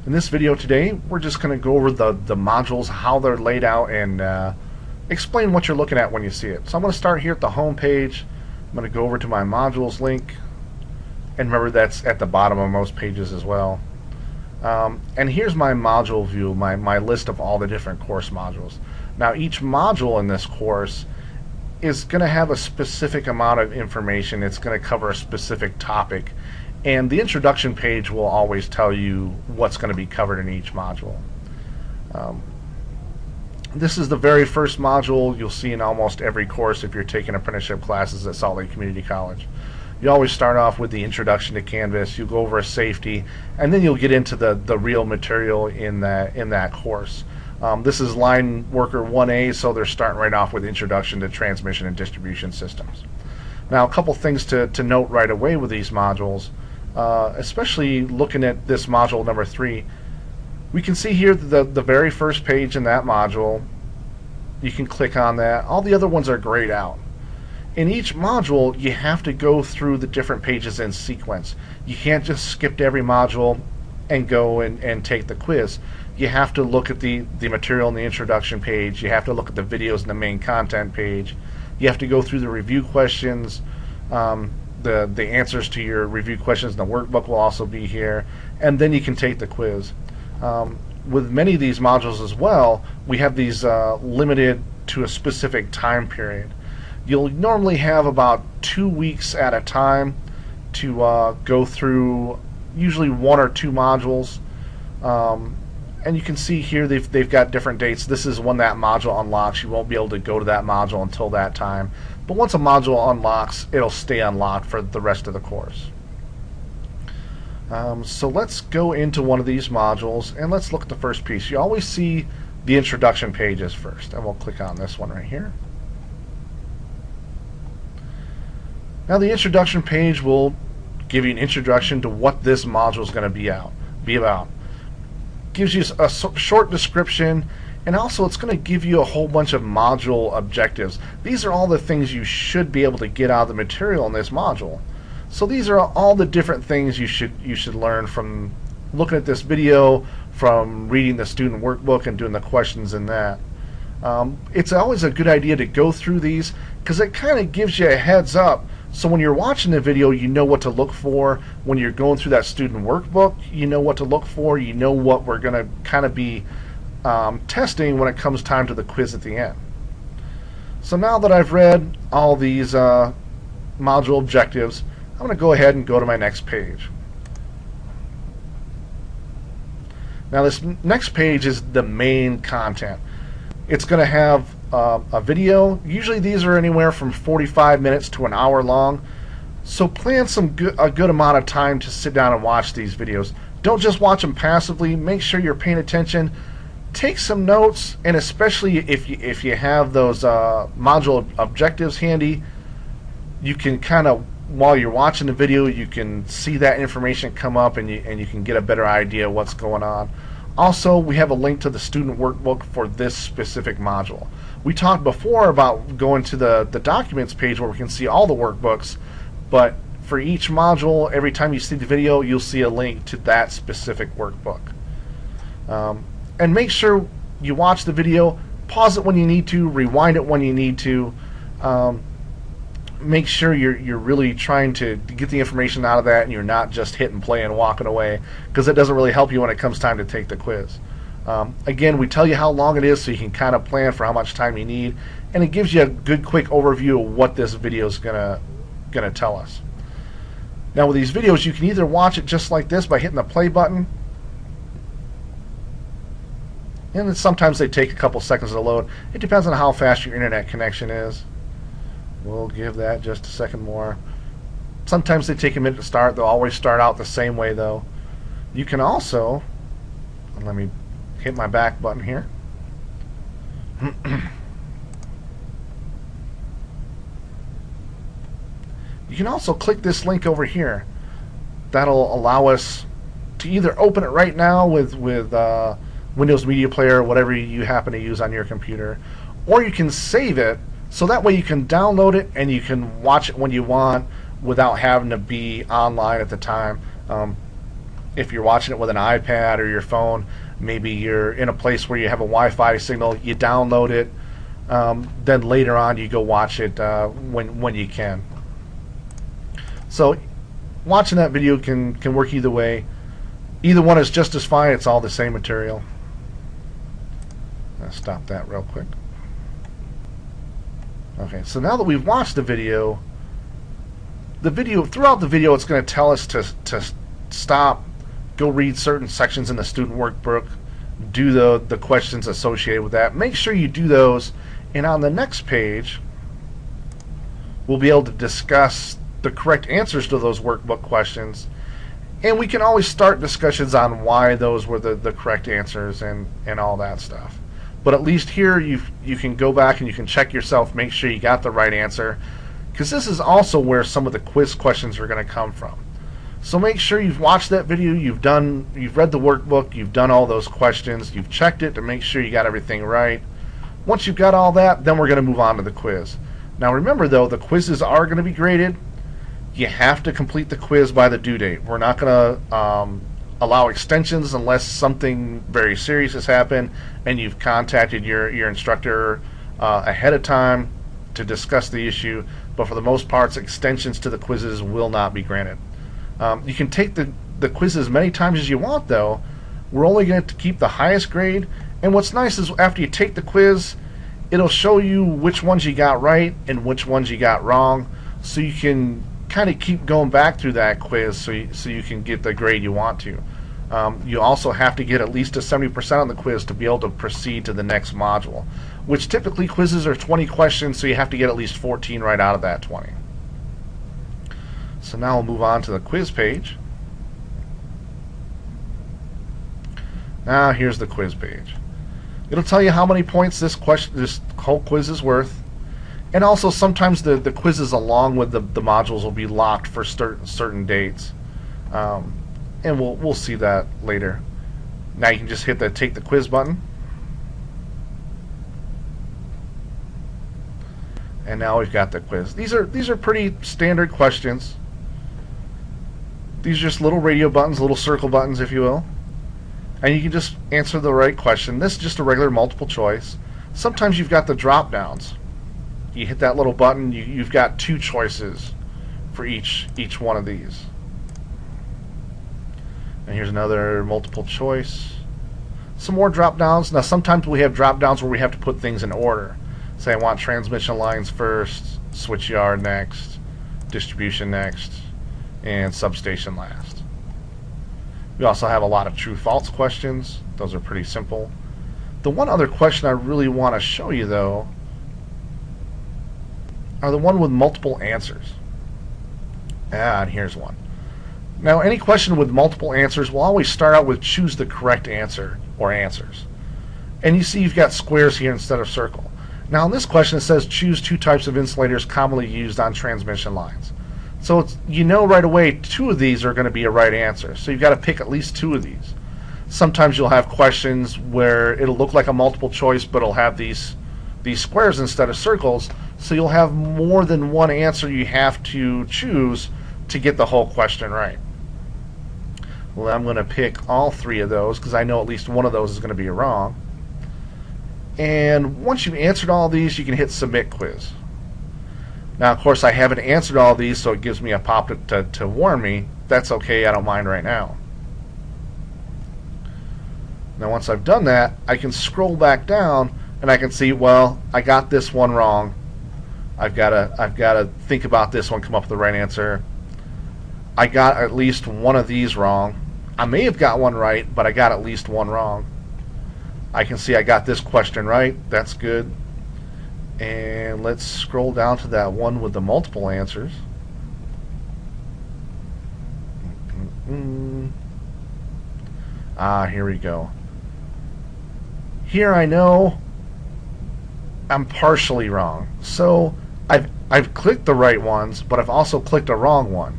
In this video today, we're just going to go over the modules, how they're laid out, and explain what you're looking at when you see it. So I'm going to start here at the home page. I'm going to go over to my modules link, and remember that's at the bottom of most pages as well. And here's my module view, my list of all the different course modules. Now each module in this course is going to have a specific amount of information. It's going to cover a specific topic, and the introduction page will always tell you what's going to be covered in each module. This is the very first module you'll see in almost every course if you're taking apprenticeship classes at Salt Lake Community College. You always start off with the introduction to Canvas, you'll go over safety, and then you'll get into the real material in that course. This is line worker 1A, so they're starting right off with introduction to transmission and distribution systems. Now a couple things to note right away with these modules, especially looking at this module number 3. We can see here the very first page in that module. You can click on that. All the other ones are grayed out. In each module, you have to go through the different pages in sequence. You can't just skip to every module and go and take the quiz. You have to look at the material in the introduction page. You have to look at the videos in the main content page. You have to go through the review questions. The answers to your review questions in the workbook will also be here. And then you can take the quiz. With many of these modules as well, we have these limited to a specific time period. You'll normally have about 2 weeks at a time to go through usually 1 or 2 modules. And you can see here they've got different dates. This is when that module unlocks. You won't be able to go to that module until that time. But once a module unlocks, it'll stay unlocked for the rest of the course. So let's go into one of these modules and let's look at the first piece. You always see the introduction pages first, and we'll click on this one right here. Now the introduction page will give you an introduction to what this module is going to be about. Gives you a short description, and also it's going to give you a whole bunch of module objectives. These are all the things you should be able to get out of the material in this module. So these are all the different things you should learn from looking at this video, from reading the student workbook and doing the questions in that. It's always a good idea to go through these because it kind of gives you a heads up. So when you're watching the video, you know what to look for. When you're going through that student workbook, you know what to look for. You know what we're going to kind of be testing when it comes time to the quiz at the end. So now that I've read all these module objectives, I'm going to go ahead and go to my next page. Now this next page is the main content. It's going to have a video. Usually these are anywhere from 45 minutes to an hour long. So plan a good amount of time to sit down and watch these videos. Don't just watch them passively. Make sure you're paying attention. Take some notes, and especially if you have those module objectives handy, you can kind of, while you're watching the video, you can see that information come up, and you can get a better idea of what's going on. Also, we have a link to the student workbook for this specific module. We talked before about going to the documents page where we can see all the workbooks, but for each module, every time you see the video, you'll see a link to that specific workbook. And make sure you watch the video, pause it when you need to, rewind it when you need to. Make sure you're really trying to get the information out of that, and you're not just hitting play and walking away, because it doesn't really help you when it comes time to take the quiz. Again, we tell you how long it is so you can kind of plan for how much time you need, and it gives you a good quick overview of what this video is gonna tell us. Now with these videos, you can either watch it just like this by hitting the play button, and then sometimes they take a couple seconds to load. It depends on how fast your internet connection is. We'll give that just a second more. Sometimes they take a minute to start. They'll always start out the same way though. You can also, let me hit my back button here. You can also click this link over here. That'll allow us to either open it right now with Windows Media Player or whatever you happen to use on your computer, or you can save it so that way you can download it and you can watch it when you want without having to be online at the time. if you're watching it with an iPad or your phone, maybe you're in a place where you have a Wi-Fi signal, you download it, then later on you go watch it when you can. So watching that video can work either way. Either one is just as fine. It's all the same material. I'll stop that real quick. Okay, so now that we've watched the video, throughout the video it's going to tell us to stop, go read certain sections in the student workbook, do the questions associated with that. Make sure you do those, and on the next page we'll be able to discuss the correct answers to those workbook questions, and we can always start discussions on why those were the correct answers and all that stuff. But at least here you can go back and you can check yourself, make sure you got the right answer, because this is also where some of the quiz questions are going to come from. So make sure you've watched that video, you've read the workbook, you've done all those questions, you've checked it to make sure you got everything right. Once you've got all that, then we're going to move on to the quiz. Now remember though, the quizzes are going to be graded. You have to complete the quiz by the due date. We're not going to allow extensions unless something very serious has happened and you've contacted your instructor ahead of time to discuss the issue. But for the most part, extensions to the quizzes will not be granted. You can take the quizzes as many times as you want though. We're only going to keep the highest grade, and what's nice is after you take the quiz, it'll show you which ones you got right and which ones you got wrong, so you can kind of keep going back through that quiz so you can get the grade you want to. You also have to get at least a 70% on the quiz to be able to proceed to the next module, which typically quizzes are 20 questions, so you have to get at least 14 right out of that 20. So now we'll move on to the quiz page. Now here's the quiz page. It'll tell you how many points this whole quiz is worth, and also sometimes the quizzes along with the modules will be locked for certain dates, and we'll see that later. Now you can just hit the take the quiz button, and now we've got the quiz. These are pretty standard questions. These are just little radio buttons, little circle buttons, if you will. And you can just answer the right question. This is just a regular multiple choice. Sometimes you've got the drop downs. You hit that little button, you've got 2 choices for each one of these. And here's another multiple choice. Some more drop downs. Now sometimes we have drop downs where we have to put things in order. Say I want transmission lines first, switch yard next, distribution next, and substation last. We also have a lot of true-false questions. Those are pretty simple. The one other question I really want to show you, though, are the one with multiple answers. And here's one. Now, any question with multiple answers will always start out with choose the correct answer or answers. And you see you've got squares here instead of circle. Now, in this question, it says choose 2 types of insulators commonly used on transmission lines. So you know right away 2 of these are going to be a right answer. So you've got to pick at least 2 of these. Sometimes you'll have questions where it'll look like a multiple choice, but it'll have these squares instead of circles. So you'll have more than one answer you have to choose to get the whole question right. Well, I'm going to pick all 3 of those because I know at least one of those is going to be wrong. And once you've answered all these, you can hit Submit Quiz. Now, of course, I haven't answered all these, so it gives me a pop to warn me. That's okay, I don't mind right now. Now, once I've done that, I can scroll back down, and I can see, well, I got this one wrong. I've got to think about this one, come up with the right answer. I got at least one of these wrong. I may have got one right, but I got at least one wrong. I can see I got this question right. That's good. And let's scroll down to that one with the multiple answers. Here we go. Here I know I'm partially wrong. So I've clicked the right ones, but I've also clicked a wrong one.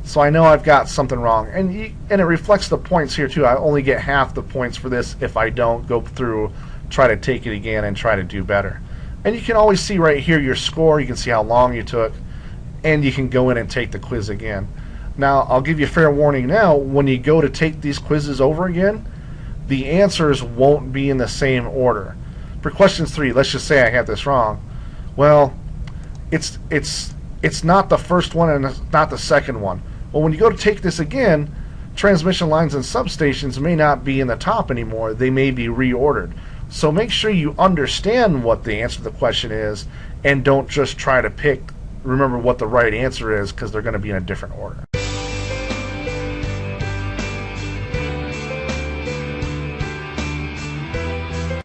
So I know I've got something wrong. And it reflects the points here too. I only get half the points for this if I don't go through, try to take it again and try to do better. And you can always see right here your score. You can see how long you took, and you can go in and take the quiz again. Now, I'll give you fair warning now, when you go to take these quizzes over again, the answers won't be in the same order. For questions 3, let's just say I have this wrong. Well, it's not the first one and it's not the second one. Well, when you go to take this again, transmission lines and substations may not be in the top anymore. They may be reordered. So make sure you understand what the answer to the question is and don't just try to remember what the right answer is, because they're going to be in a different order.